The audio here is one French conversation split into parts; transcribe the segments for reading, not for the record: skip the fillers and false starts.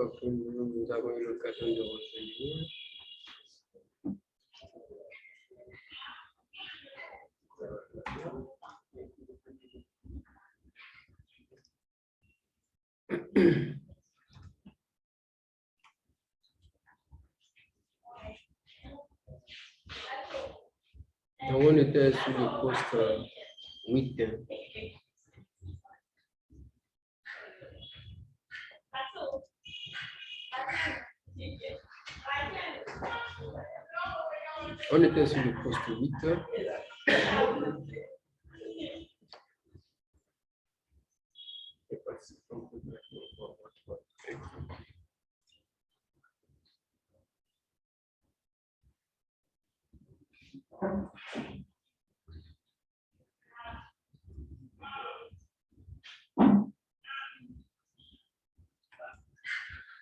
fois que nous avons eu l'occasion de revenir. Donc, on était sur le poste 8. On était sur le poste 8.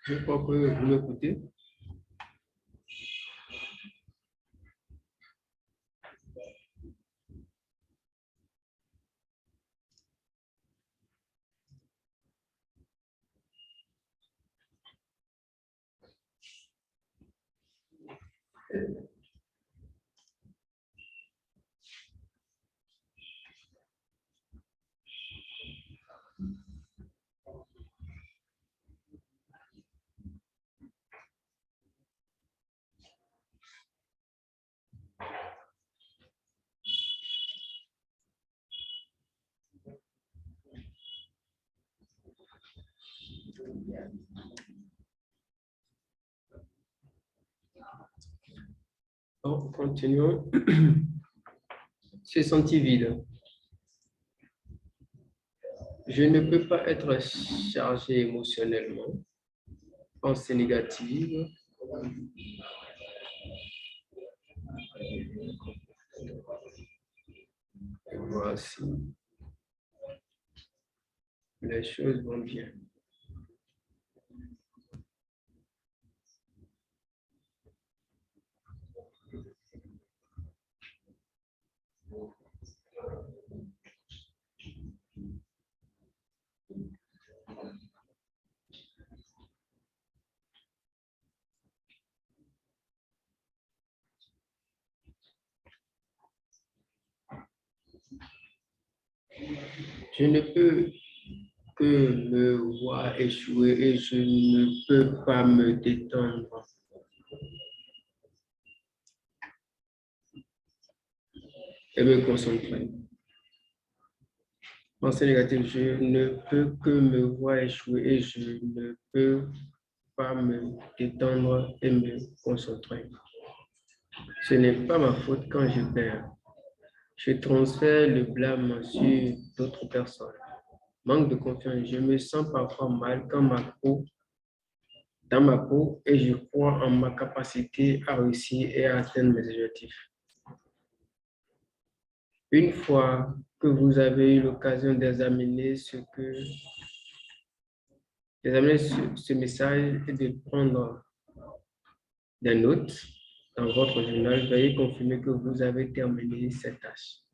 Je crois que vous m'écoutez. Donc, continuons. Se senti vide. Je ne peux pas être chargé émotionnellement. Pensée négative. Et voici. Les choses vont bien. Je ne peux que me voir échouer et je ne peux pas me détendre et me concentrer. Pensée négative, je ne peux que me voir échouer et je ne peux pas me détendre et me concentrer. Ce n'est pas ma faute quand je perds. Je transfère le blâme sur d'autres personnes. Manque de confiance, je me sens parfois mal dans ma peau et je crois en ma capacité à réussir et à atteindre mes objectifs. Une fois que vous avez eu l'occasion d'examiner ce message et de prendre des notes dans votre journal, veuillez confirmer que vous avez terminé cette tâche.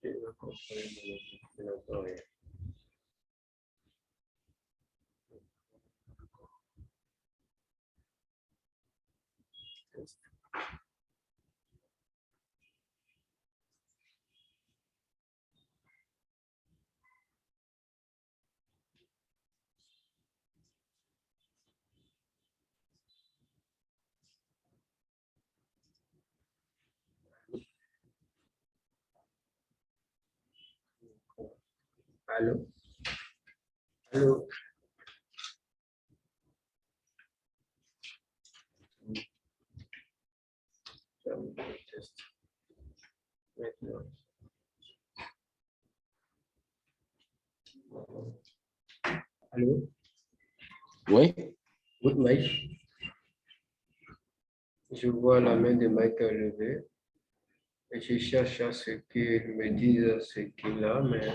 Je n'entends rien. Allô? Allô? Test. Maintenant. Allô? Oui, Oui, Mike. Je vois la main de Mike levée et je cherche à ce qu'il me dise ce qu'il a, mais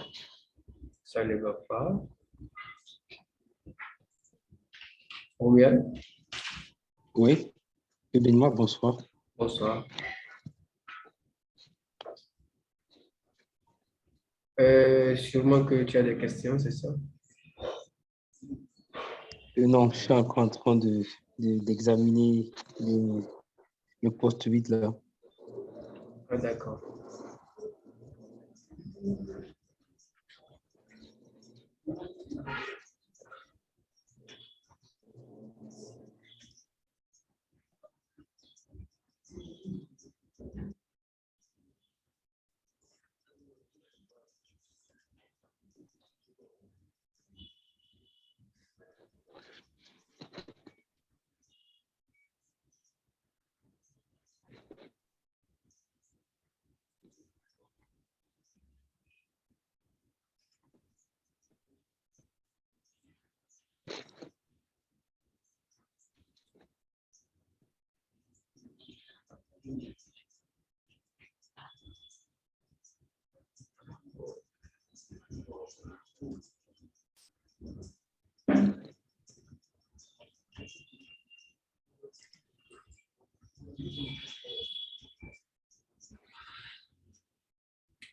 ça ne va pas. Romuald, oui. Benoît, bonsoir. bonsoir. Sûrement que tu as des questions, c'est ça? Non, je suis encore en train d'examiner le poste 8 là. Ah, d'accord.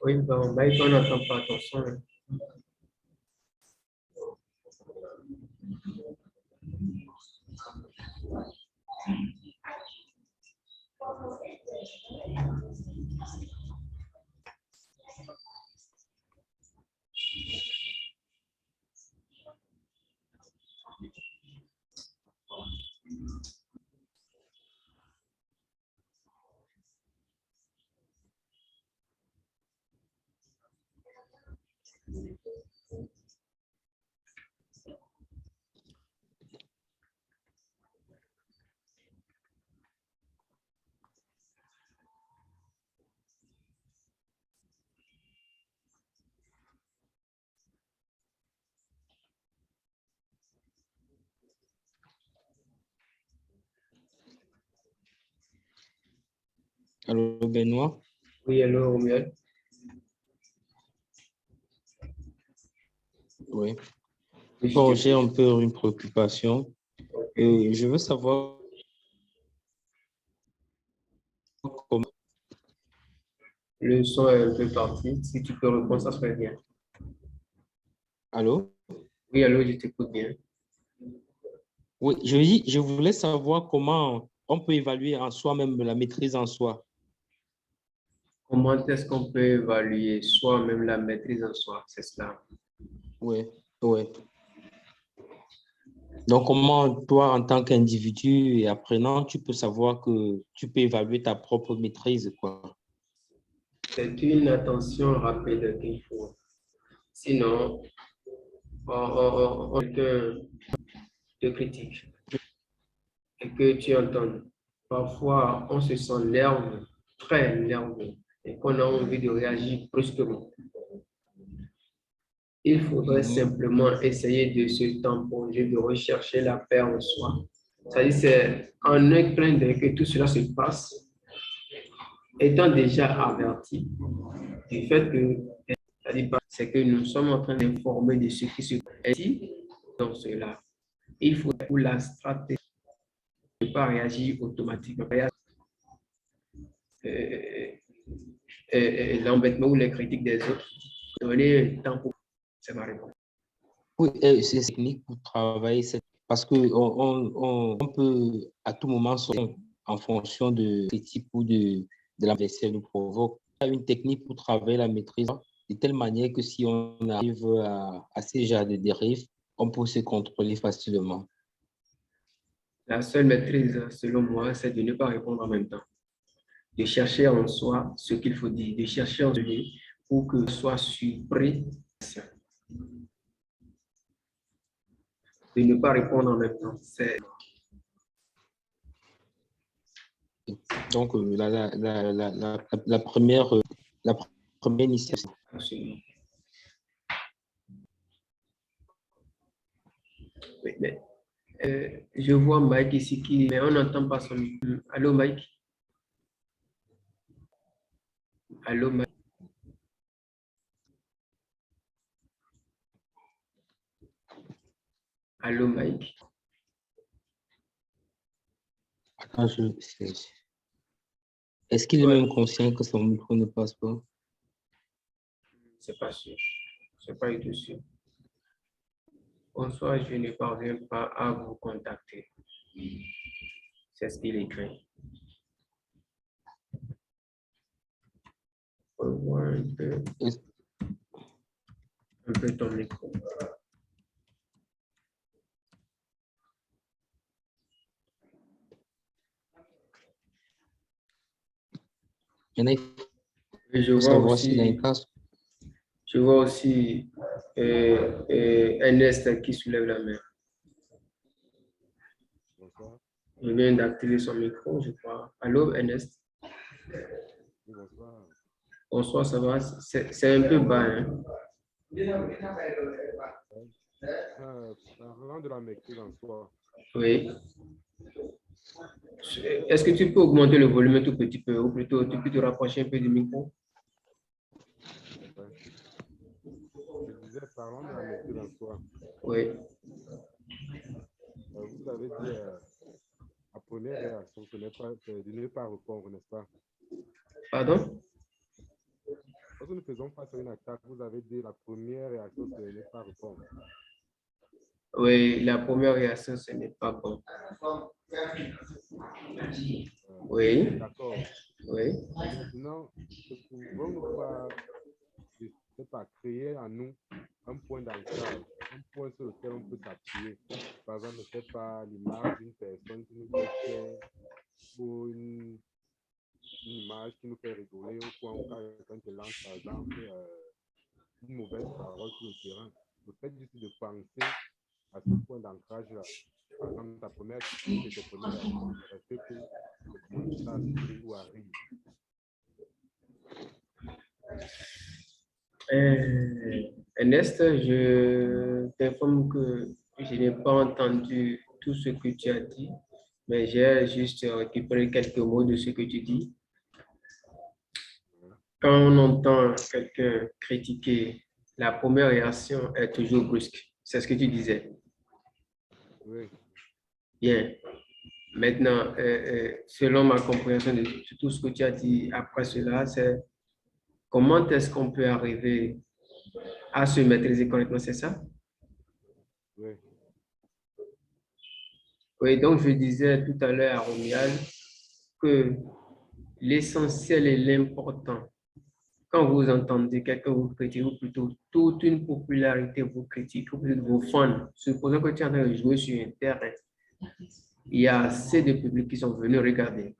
Oui, bon, Mike, on n'entend pas ton son. Hein. Allô, Benoît? Oui, allô, Romuald. Oui. Oui, je Bon, t'écoute. j'ai un peu une préoccupation. Ok. Je veux savoir comment. Le son est un peu parti. Si tu peux répondre, ça serait bien. Allô? Oui, allô, je t'écoute bien. Oui, je voulais savoir comment on peut évaluer en soi-même la maîtrise en soi. Comment est-ce qu'on peut évaluer soi-même la maîtrise en soi? C'est cela. Oui, oui. Donc, comment toi, en tant qu'individu et apprenant, tu peux savoir que tu peux évaluer ta propre maîtrise, quoi. C'est une attention rapide qu'il faut. Sinon, on te critique et que tu entends. Parfois, on se sent nerveux, très nerveux, et qu'on a envie de réagir brusquement. Il faudrait Mhm. simplement essayer de se tamponner, de rechercher la paix en soi. C'est-à-dire, c'est en un clin d'œil que tout cela se passe, étant déjà averti du fait que, c'est que nous sommes en train d'informer de ce qui se passe dans cela. Il faut pour la stratégie ne pas réagir automatiquement. l'embêtement ou les critiques des autres. Donner un temps pour... C'est ma réponse. Oui, c'est technique pour travailler, parce qu'on peut à tout moment sortir en fonction de critique ou de l'adversaire nous provoque. Il y a une technique pour travailler la maîtrise de telle manière que si on arrive à ces genres de dérives, on peut se contrôler facilement. La seule maîtrise, selon moi, c'est de ne pas répondre en même temps. De chercher en soi ce qu'il faut dire, de chercher en lui pour que soit surpris. De ne pas répondre en même temps. Donc, la première initiative. Absolument. Oui, mais, je vois Mike ici mais on n'entend pas son micro. Allô, Mike? Allô, Mike? Allô, Mike? Attends, est-ce qu'il est même conscient que son micro ne passe pas? C'est pas sûr. C'est pas du tout sûr. Bonsoir, je ne parviens pas à vous contacter. C'est ce qu'il écrit. On voit un peu ton micro. Je vois aussi Ernest qui soulève la main. Bonsoir. Il vient d'activer son micro, je crois. Allô, Ernest? Bonsoir. Bonsoir, ça va? C'est un peu bas, hein? Parlant de la maîtrise en soi. Oui. Est-ce que tu peux augmenter le volume un tout petit peu, ou plutôt tu peux te rapprocher un peu du micro? Ouais. Je disais, parlant de la maîtrise en soi. Oui. Vous avez dit la première réaction, ce n'est pas de ne pas répondre, n'est-ce pas? Pardon? Lorsque nous faisons face à une attaque, vous avez dit la première réaction, c'est de ne pas répondre. Oui, la première réaction, ce n'est pas bon. Oui. D'accord. Oui. Maintenant, ne pouvons-nous pas créer en nous un point d'ancrage, un point sur lequel on peut s'appuyer. Par exemple, je ne sais pas, l'image d'une personne qui nous fait fier ou une image qui nous fait rigoler au point où quelqu'un te lance, par exemple, une mauvaise parole sur le terrain. Le fait juste de penser à ce point d'ancrage-là, par exemple, ta première critique et tes premières réactions, est-ce que tu peux commencer à sourire ou à rire? Ernest, je t'informe que je n'ai pas entendu tout ce que tu as dit, mais j'ai juste récupéré quelques mots de ce que tu dis. Quand on entend quelqu'un critiquer, la première réaction est toujours brusque. C'est ce que tu disais. Oui. Bien. Maintenant, selon ma compréhension de tout ce que tu as dit après cela, c'est comment est-ce qu'on peut arriver à se maîtriser correctement, c'est ça? Oui. Oui, donc je disais tout à l'heure à Romial que l'essentiel et l'important, quand vous entendez quelqu'un vous critiquer, ou plutôt toute une popularité vous critique, ou plutôt vos fans, supposons que tu es en train de jouer sur un terrain, il y a assez de publics qui sont venus regarder.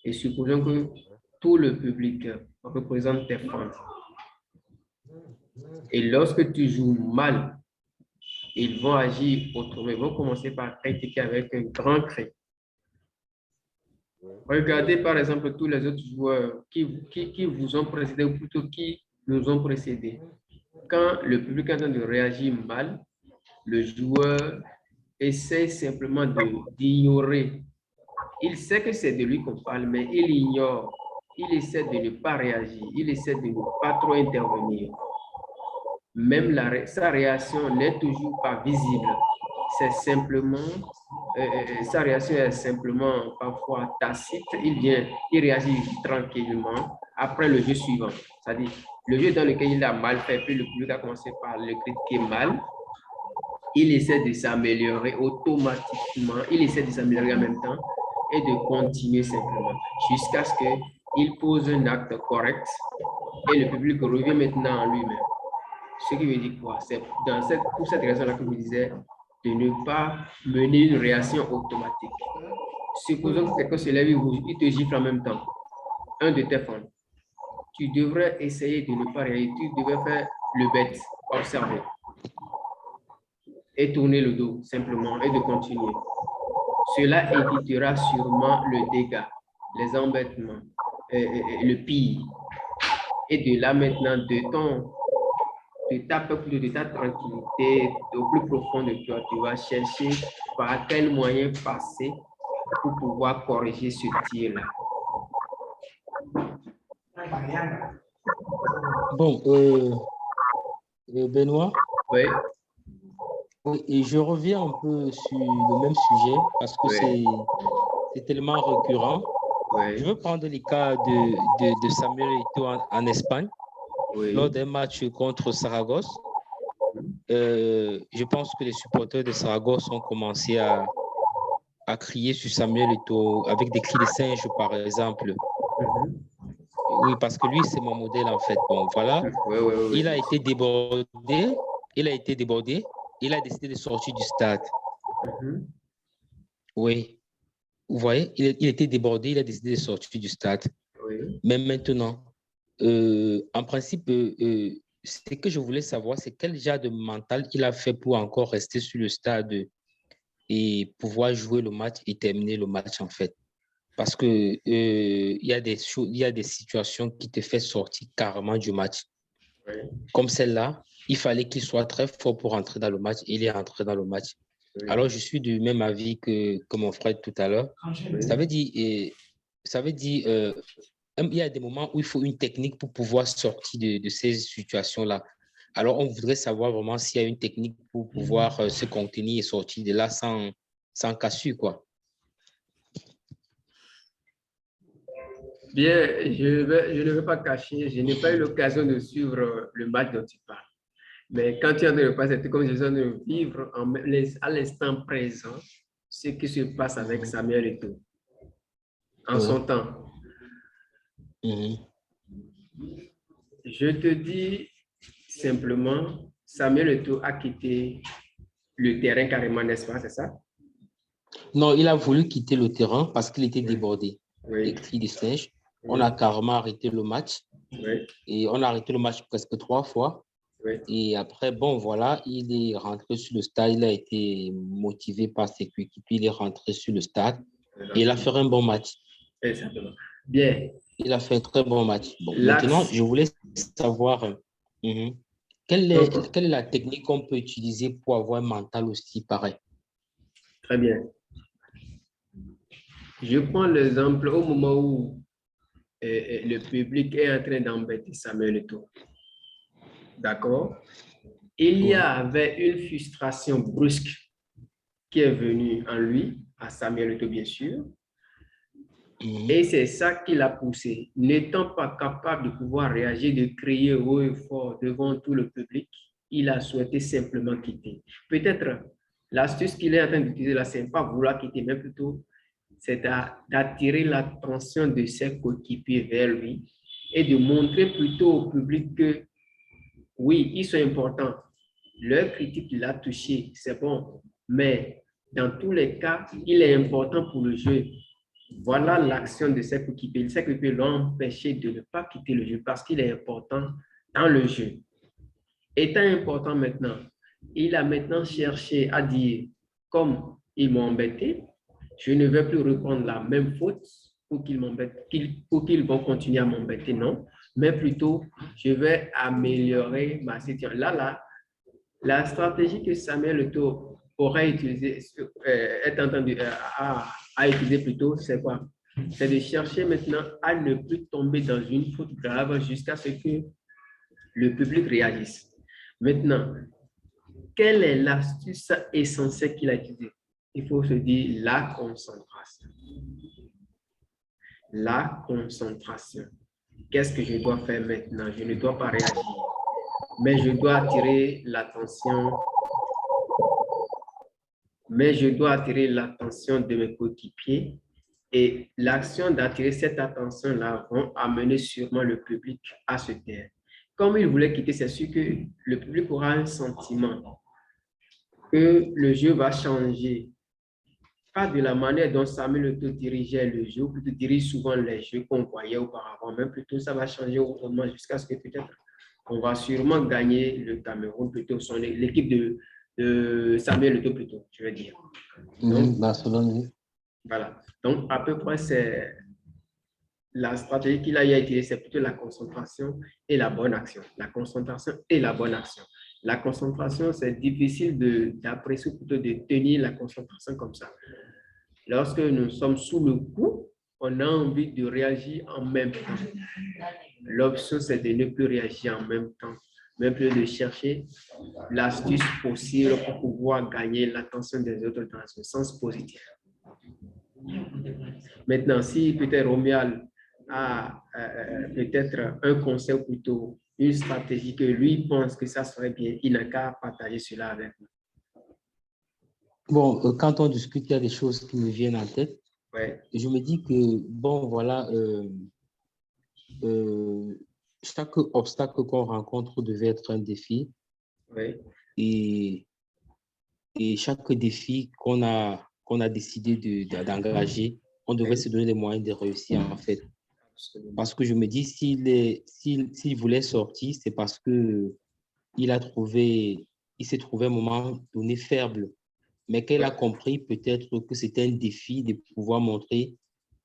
Et supposons que tout le public représente tes fans. Et lorsque tu joues mal, ils vont agir autrement. Ils vont commencer par critiquer avec un grand cri. Regardez par exemple tous les autres joueurs qui vous ont précédé, ou plutôt qui nous ont précédés. Quand le public est en train de réagir mal, le joueur essaie simplement d'ignorer. Il sait que c'est de lui qu'on parle, mais il ignore. Il essaie de ne pas réagir. Il essaie de ne pas trop intervenir. Même sa réaction n'est toujours pas visible. c'est simplement, sa réaction est simplement parfois tacite. Il réagit tranquillement après le jeu suivant. C'est-à-dire, le jeu dans lequel il a mal fait, puis le public a commencé par le critiquer mal. Il essaie de s'améliorer automatiquement, il essaie de s'améliorer en même temps et de continuer simplement jusqu'à ce qu'il pose un acte correct et le public revient maintenant en lui-même. Ce qui veut dire quoi? C'est pour cette raison-là que je vous disais de ne pas mener une réaction automatique. Supposons que quelqu'un se lève, il te gifle en même temps. Un de tes fans. Tu devrais essayer de ne pas réagir. Tu devrais faire le bête, observer. Et tourner le dos simplement et de continuer. Cela évitera sûrement le dégât, les embêtements, le pire. Et de là maintenant, de ta peuple, de ta tranquillité, au plus profond de toi, tu vas chercher par quel moyen passer pour pouvoir corriger ce tir-là. Bon, Benoît, Oui, oui, et je reviens un peu sur le même sujet parce que oui, c'est tellement récurrent. Je oui, veux prendre le cas de Samuel Eto'o en Espagne oui. lors d'un match contre Saragosse. Je pense que les supporters de Saragosse ont commencé à crier sur Samuel Eto'o avec des cris de singe, par exemple. Mhm. Oui, parce que lui, c'est mon modèle, en fait. Bon, voilà. Oui, oui, oui. Il a été débordé. Il a décidé de sortir du stade. Mhm. Oui. Vous voyez, il était débordé. Il a décidé de sortir du stade. Oui. Mais maintenant, en principe, ce que je voulais savoir, c'est quel genre de mental il a fait pour encore rester sur le stade et pouvoir jouer le match et terminer le match, en fait. Parce que il y a des situations qui te font sortir carrément du match. Oui. Comme celle-là, il fallait qu'il soit très fort pour entrer dans le match. Il est entré dans le match. Oui. Alors, je suis du même avis que mon frère tout à l'heure. Ça veut dire, il y a des moments où il faut une technique pour pouvoir sortir de ces situations-là. Alors, on voudrait savoir vraiment s'il y a une technique pour pouvoir se contenir et sortir de là sans cassure, quoi. Bien, je ne vais pas cacher, je n'ai pas eu l'occasion de suivre le match dont tu parles. Mais quand tu es en train de passer, c'est comme si je suis en train de vivre à l'instant présent ce qui se passe avec Samuel Eto'o en son temps. Je te dis simplement, Samuel Eto'o a quitté le terrain carrément, n'est-ce pas, c'est ça? Non, il a voulu quitter le terrain parce qu'il était débordé. Oui. Les cris de singe. On a carrément arrêté le match. Oui. Et on a arrêté le match presque 3 fois. Oui. Et après, bon, voilà, il est rentré sur le stade. Il a été motivé par ses coéquipiers. Il est rentré sur le stade. Et il a fait un bon match. Exactement. Bien. Il a fait un très bon match. Bon, L'axe. maintenant, je voulais savoir quelle est la technique qu'on peut utiliser pour avoir un mental aussi pareil. Très bien. Je prends l'exemple au moment où le public est en train d'embêter Samuel Eto'o. D'accord? Il y avait une frustration brusque qui est venue en lui, à Samuel Eto'o bien sûr, et c'est ça qui l'a poussé. N'étant pas capable de pouvoir réagir, de crier haut et fort devant tout le public, il a souhaité simplement quitter. Peut-être l'astuce qu'il est en train d'utiliser là, c'est pas vouloir quitter, mais plutôt c'est d'attirer l'attention de ses coéquipiers vers lui et de montrer plutôt au public que oui, ils sont importants. Leur critique l'a touché, c'est bon, mais dans tous les cas, il est important pour le jeu. Voilà l'action de ses coéquipiers. Ses coéquipiers l'ont empêché de ne pas quitter le jeu parce qu'il est important dans le jeu. Étant important maintenant, il a maintenant cherché à dire, comme ils m'ont embêté, je ne vais plus reprendre la même faute pour qu'ils m'embêtent, pour qu'ils vont continuer à m'embêter, non, mais plutôt, je vais améliorer ma situation. Là, la stratégie que Samuel Eto'o aurait utilisée, est entendu, à utiliser plutôt, c'est quoi? C'est de chercher maintenant à ne plus tomber dans une faute grave jusqu'à ce que le public réagisse. Maintenant, quelle est l'astuce essentielle qu'il a utilisée? Il faut se dire la concentration. La concentration. Qu'est-ce que je dois faire maintenant? Je ne dois pas réagir, mais je dois attirer l'attention. Mais je dois attirer l'attention de mes coéquipiers et l'action d'attirer cette attention-là vont amener sûrement le public à se taire. Comme il voulait quitter, c'est sûr que le public aura un sentiment que le jeu va changer. Pas de la manière dont Samuel Eto'o dirigeait le jeu, ou plutôt dirige souvent les jeux qu'on voyait auparavant, mais plutôt ça va changer autrement jusqu'à ce que peut-être on va sûrement gagner le Cameroun, plutôt l'équipe de Samuel Eto'o plutôt, je veux dire. Donc, Barcelone. voilà. Donc, à peu près, c'est la stratégie qu'il a utilisée, c'est plutôt la concentration et la bonne action. La concentration et la bonne action. La concentration, c'est difficile d'apprécier, plutôt de tenir la concentration comme ça. Lorsque nous sommes sous le coup, on a envie de réagir en même temps. L'option, c'est de ne plus réagir en même temps, mais plus de chercher l'astuce possible pour pouvoir gagner l'attention des autres dans ce sens positif. Maintenant, si peut-être Romuald a peut-être un conseil plutôt, une stratégie que lui pense que ça serait bien, il n'a qu'à partager cela avec nous. Bon, quand on discute, il y a des choses qui me viennent en tête. Ouais. Je me dis que, bon, voilà, chaque obstacle qu'on rencontre devait être un défi. Ouais. Et chaque défi qu'on a décidé d'engager, on devrait se donner les moyens de réussir, en fait. Parce que je me dis, s'il voulait sortir, c'est parce que il s'est trouvé un moment donné faible. Mais qu'elle a compris peut-être que c'était un défi de pouvoir montrer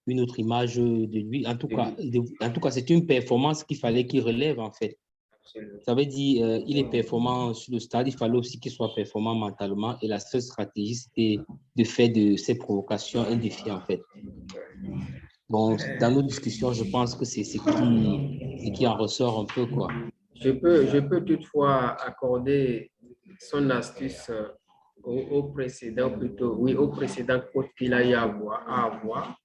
une autre image de lui. En tout cas, c'est une performance qu'il fallait qu'il relève, en fait. Ça veut dire, il est performant sur le stade, il fallait aussi qu'il soit performant mentalement. Et la seule stratégie, c'était de faire de ces provocations un défi, en fait. Bon, dans nos discussions, je pense que c'est ce qui en ressort un peu, quoi. Je peux toutefois accorder son astuce au précédent, plutôt, oui, au précédent coach qu'il a eu à avoir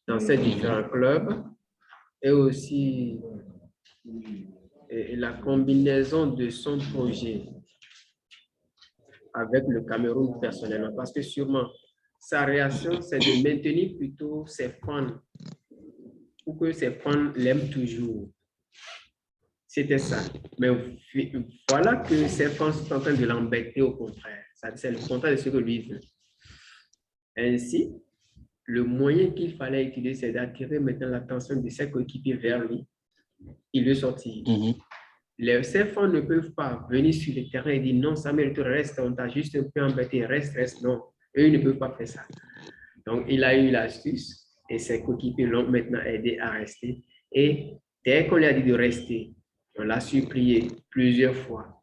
dans ces différents clubs et aussi la combinaison de son projet avec le Cameroun personnellement, parce que sûrement sa réaction, c'est de maintenir plutôt ses fans pour que ses fans l'aiment toujours. C'était ça. Mais voilà que ses fans sont en train de l'embêter au contraire. C'est le contraire de ce que lui veut. Ainsi, le moyen qu'il fallait utiliser, c'est d'attirer maintenant l'attention de ses coéquipiers vers lui. Il veut sortir. Ses fans ne peuvent pas venir sur le terrain et dire non, Samuel, tu restes, on t'a juste un peu embêté, reste, non. Eux, ils ne peuvent pas faire ça. Donc, il a eu l'astuce et ses coéquipiers l'ont maintenant aidé à rester. Et dès qu'on lui a dit de rester, on l'a supplié plusieurs fois.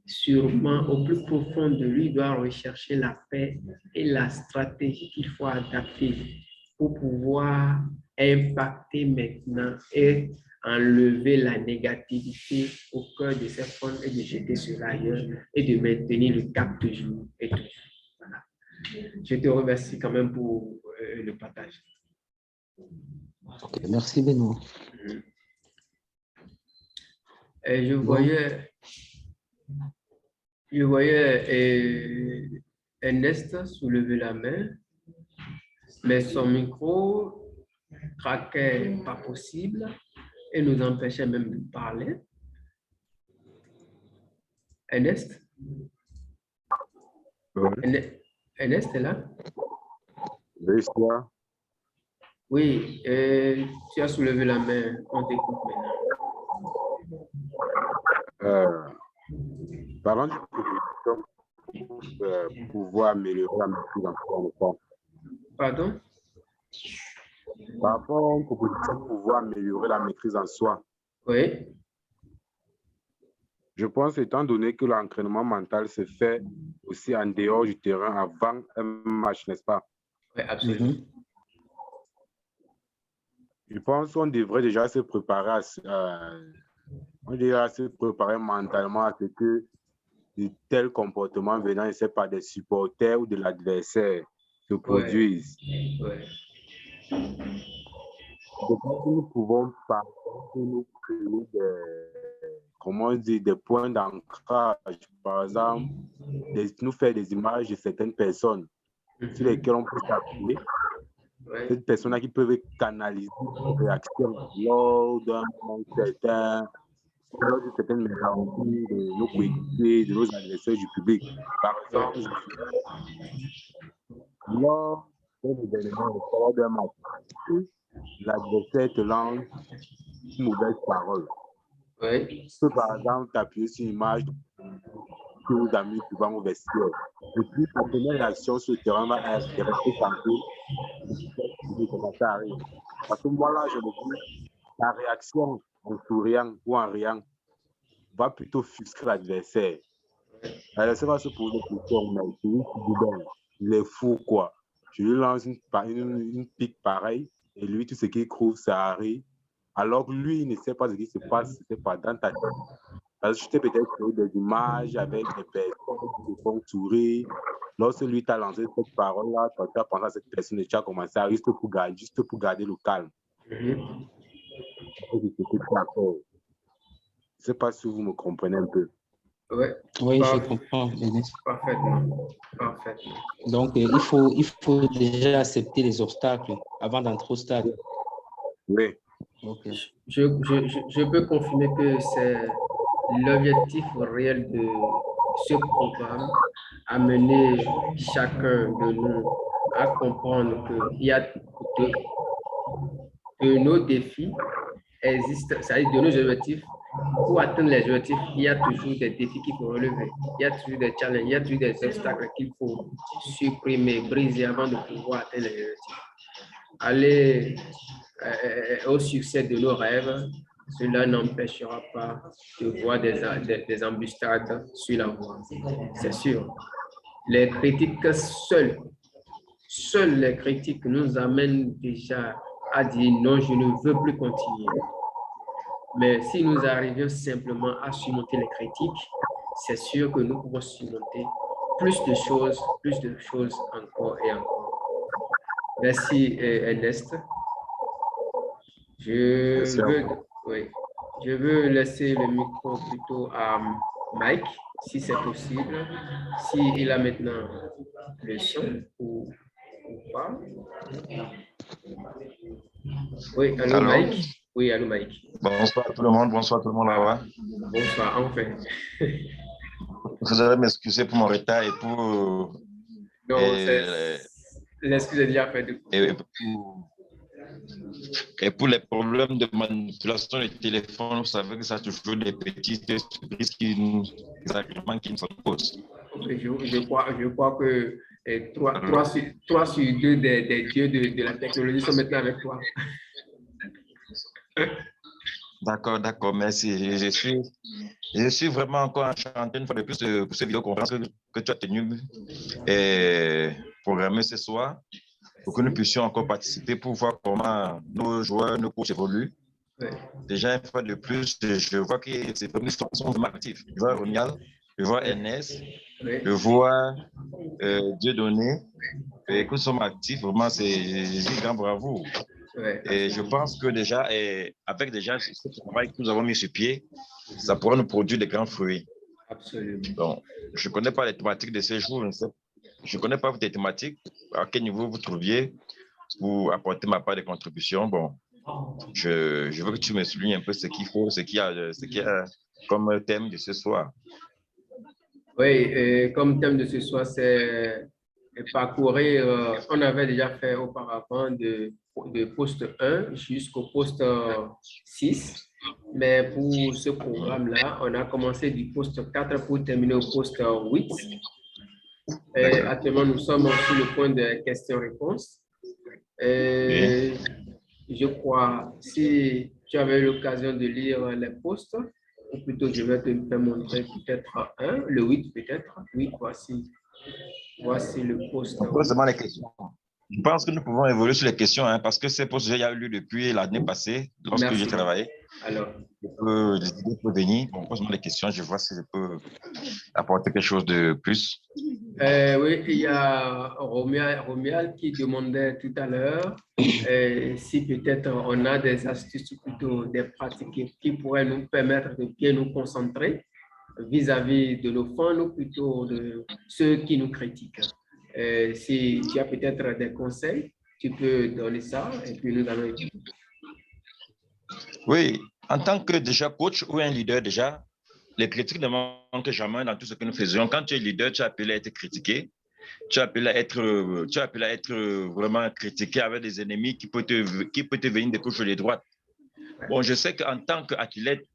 Sûrement, au plus profond de lui, il doit rechercher la paix et la stratégie qu'il faut adapter pour pouvoir impacter maintenant et enlever la négativité au cœur de ses fans et de jeter sur ailleurs et de maintenir le cap toujours et tout. Voilà. Je te remercie quand même pour le partage. Okay, merci Benoît. Et je voyais Ernest soulever la main, mais son micro craquait pas possible et nous empêchait même de parler. Ernest? Oui. Ernest est là? Oui, ça. Oui, tu as soulevé la main, on t'écoute maintenant. Parlons du proposition pour pouvoir améliorer la maîtrise en soi. Pardon? Par rapport aux propositions pour pouvoir améliorer la maîtrise en soi. Oui. Je pense, étant donné que l'entraînement mental se fait aussi en dehors du terrain avant un match, n'est-ce pas? Oui, absolument. Je pense qu'on devrait déjà se préparer mentalement à ce que de tels comportements venant, je ne sais pas, des supporters ou de l'adversaire se produisent. Ouais. Donc, nous pouvons, par exemple, nous créer des points d'ancrage. Par exemple, nous faire des images de certaines personnes sur lesquelles on peut s'appuyer. Ouais. Cette personne-là qui peuvent canaliser des réactions lors d'un moment certain, lors de certaines mésaventures de nos coéquipiers, de nos adversaires du public. Par exemple, lors d'un événement, lors d'un match, l'adversaire te lance une mauvaise parole. Ouais. Tu peux par exemple t'appuyer sur une image que vos amis souvent au vestiaire. Et puis, ta première réaction sur le terrain va être de rester tranquille. Comment ça arrive. Parce que moi, là, je me dis, la réaction en souriant ou en riant va plutôt frustrer l'adversaire. L'adversaire va se poser des questions, mais il est fou, quoi. Je lui lance une pique pareille, et lui, tout ce qu'il trouve, ça arrive. Alors que lui, il ne sait pas ce qui se passe, c'est pas dans ta tête. Parce que je t'ai peut-être créé des images avec des personnes qui te font sourire. Lorsque lui t'a lancé cette parole-là, quand tu as pensé à cette personne et tu as commencé à juste pour garder le calme. Je ne sais pas si vous me comprenez un peu. Ouais. Oui, je comprends. Parfaitement. Parfaitement. Donc, il faut déjà accepter les obstacles avant d'entrer au stade. Oui. Okay. Je peux confirmer que c'est l'objectif réel de ce programme, amener chacun de nous à comprendre qu'il y a de nos défis existent, c'est-à-dire de nos objectifs. Pour atteindre les objectifs, il y a toujours des défis qu'il faut relever. Il y a toujours des challenges, il y a toujours des obstacles qu'il faut supprimer, briser avant de pouvoir atteindre les objectifs. Aller au succès de nos rêves, cela n'empêchera pas de voir des embuscades sur la voie. C'est sûr. Les critiques seules les critiques nous amènent déjà à dire non, je ne veux plus continuer. Mais si nous arrivions simplement à surmonter les critiques, c'est sûr que nous pouvons surmonter plus de choses encore et encore. Merci Ernest. Je veux laisser le micro plutôt à Mike, si c'est possible, s'il a maintenant le son ou pas. Oui, allô Mike. Oui, allô Mike. Bonsoir tout le monde là-bas. Bonsoir, enfin. Vous allez m'excuser pour mon retard et pour... Non, l'excuse est déjà faite. Et pour les problèmes de manipulation du téléphone, vous savez que ça a toujours des petites surprises qui nous posent. Je crois que 3 sur 2 des dieux de la technologie sont maintenant avec toi. D'accord, merci. Je suis vraiment encore enchanté une fois de plus pour cette vidéoconférence que tu as tenue et programmée ce soir pour que nous puissions encore participer pour voir comment nos joueurs, nos coachs évoluent. Ouais. Déjà, une fois de plus, je vois que ces premiers sont vraiment actifs. Je vois Ronial, je vois Ernest, je vois Dieudonné, et que nous sommes actifs, vraiment, c'est un grand bravo. Ouais, et je pense que déjà, avec déjà ce travail que nous avons mis sur pied, ça pourra nous produire de grands fruits. Absolument. Donc, je ne connais pas les thématiques de ces jours, je ne connais pas vos thématiques, à quel niveau vous trouviez pour apporter ma part de contribution. Bon, je veux que tu me soulignes un peu ce qu'il faut, ce qu'il y a comme thème de ce soir. Oui, comme thème de ce soir, c'est parcourir, on avait déjà fait auparavant de poste 1 jusqu'au poste 6, mais pour ce programme-là, on a commencé du poste 4 pour terminer au poste 8. Et actuellement, nous sommes sur le point de questions-réponses. Je crois, si tu avais l'occasion de lire les postes, ou plutôt je vais te faire montrer peut-être le 8 peut-être. Oui, voici le poste. Pose-moi les questions. Je pense que nous pouvons évoluer sur les questions, hein, parce que ces postes il y a eu lieu depuis l'année passée, lorsque Merci. j'ai travaillé. Alors, Je peux venir, bon, pose-moi les questions, je vois si je peux apporter quelque chose de plus. oui, il y a Romuald qui demandait tout à l'heure si peut-être on a des astuces, plutôt des pratiques qui pourraient nous permettre de bien nous concentrer vis-à-vis de nos fans ou plutôt de ceux qui nous critiquent. Si tu as peut-être des conseils, tu peux donner ça et puis nous allons écouter. Oui, en tant que déjà coach ou un leader déjà, les critiques ne manquent jamais dans tout ce que nous faisions. Quand tu es leader, tu es appelé à être critiqué. Tu es appelé à être vraiment critiqué avec des ennemis qui peuvent te venir de gauche ou de droite. Bon, je sais qu'en tant qu'athlète,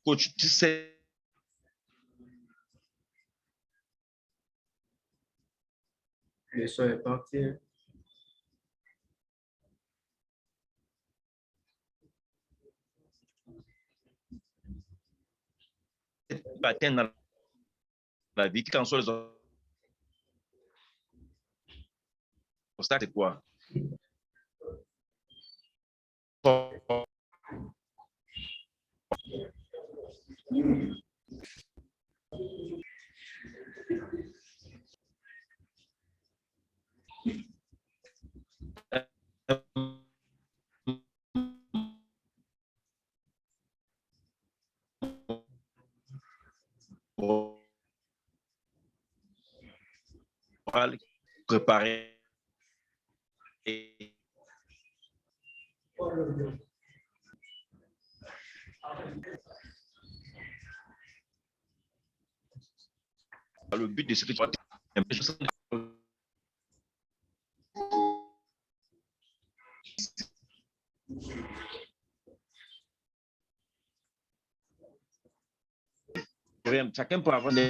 coach, tu sais, Le son est parti. atteindre dans la vie, qu'en soit les obstacles, c'est quoi? Préparer. Le but de ce que tu as. Chacun peut avoir des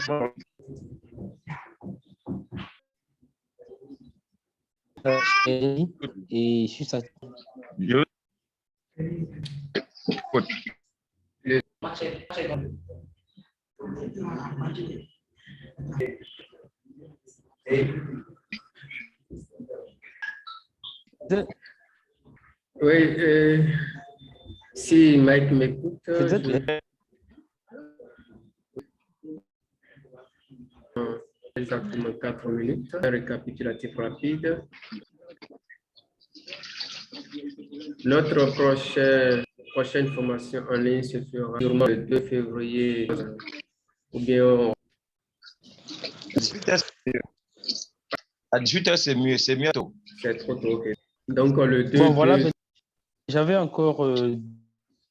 et je suis satisfait. Oui, si Mike m'écoute, exactement 4 minutes. Un récapitulatif rapide. Notre prochaine formation en ligne se fera sûrement le 2 février ou bien à 18h, c'est mieux, c'est mieux tôt. C'est trop tôt. Okay. Donc le 2. Bon, voilà, j'avais encore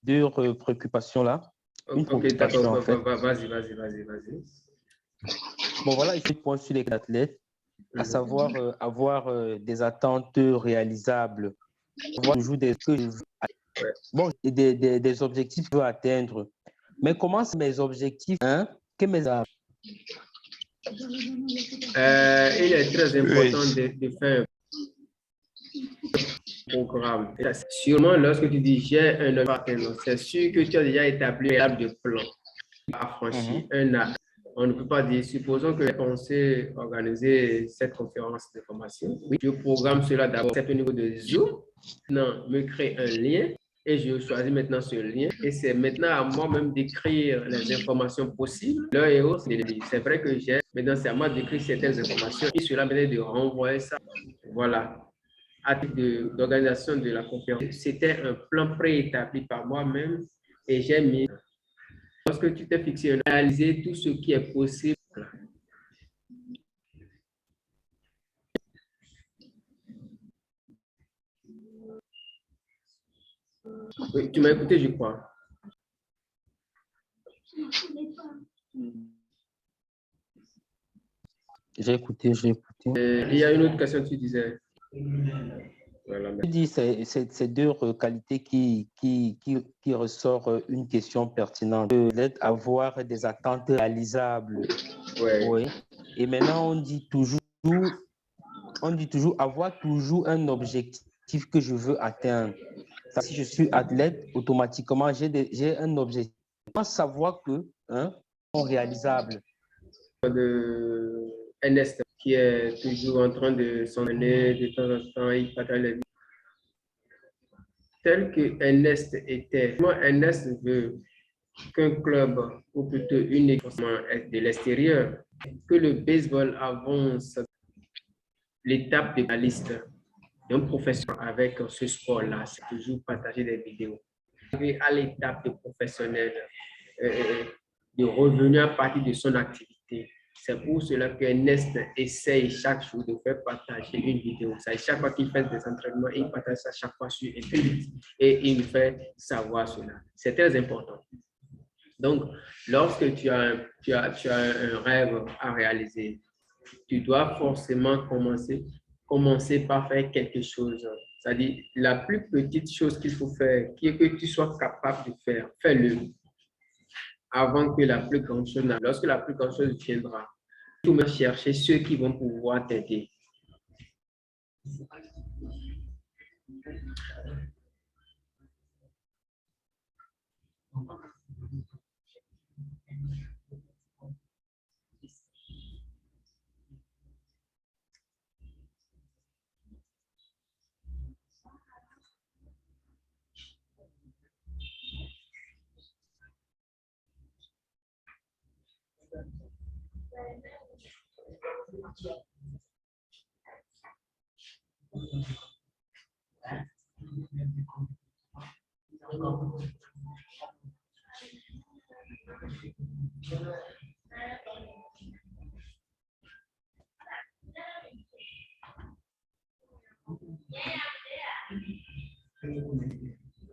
deux préoccupations là. Une préoccupation en fait. Vas-y. Bon, voilà, ici, point sur les athlètes, à savoir avoir des attentes réalisables, avoir toujours des objectifs que je veux atteindre. Mais comment c'est mes objectifs, hein? Que mes il est très important de faire un programme. Sûrement, lorsque tu dis j'ai un objectif, c'est sûr que tu as déjà établi un de plan à franchir. On ne peut pas dire, supposons que j'ai pensé organiser cette conférence de formation. Oui, je programme cela d'abord, c'est au niveau de Zoom. Maintenant, me crée un lien et je choisis maintenant ce lien. Et c'est maintenant à moi-même d'écrire les informations possibles, l'un et l'autre. C'est vrai que maintenant c'est à moi d'écrire certaines informations et cela me de renvoyer ça. Voilà. À titre d'organisation de la conférence, c'était un plan préétabli par moi-même et j'ai mis. Lorsque tu t'es fixé, réaliser tout ce qui est possible. Oui, tu m'as écouté, je crois. J'ai écouté. Il y a une autre question que tu disais. Voilà, je dis, c'est deux qualités qui ressort une question pertinente. L'aide à avoir des attentes réalisables. Ouais. Oui. Et maintenant, on dit toujours avoir toujours un objectif que je veux atteindre. Si je suis athlète, automatiquement, j'ai un objectif. Comment savoir que sont réalisables? De Ernest, qui est toujours en train de s'entraîner, de temps en temps, il partage les vidéos. Tel que Ernest était. Moi, Ernest veut qu'un club, ou plutôt une équipe de l'extérieur, que le baseball avance l'étape de la liste d'un professionnel avec ce sport-là, c'est toujours partager des vidéos. À l'étape de professionnel, de revenir à partir de son activité. C'est pour cela que Ernest essaye chaque jour de faire partager une vidéo. Chaque fois qu'il fait des entraînements, il partage ça chaque fois sur Internet et il fait savoir cela. C'est très important. Donc, lorsque tu as un rêve à réaliser, tu dois forcément commencer par faire quelque chose. C'est-à-dire, la plus petite chose qu'il faut faire, que tu sois capable de faire, fais-le avant que la plus grande chose n'arrive. Lorsque la plus grande chose viendra, tu vas chercher ceux qui vont pouvoir t'aider.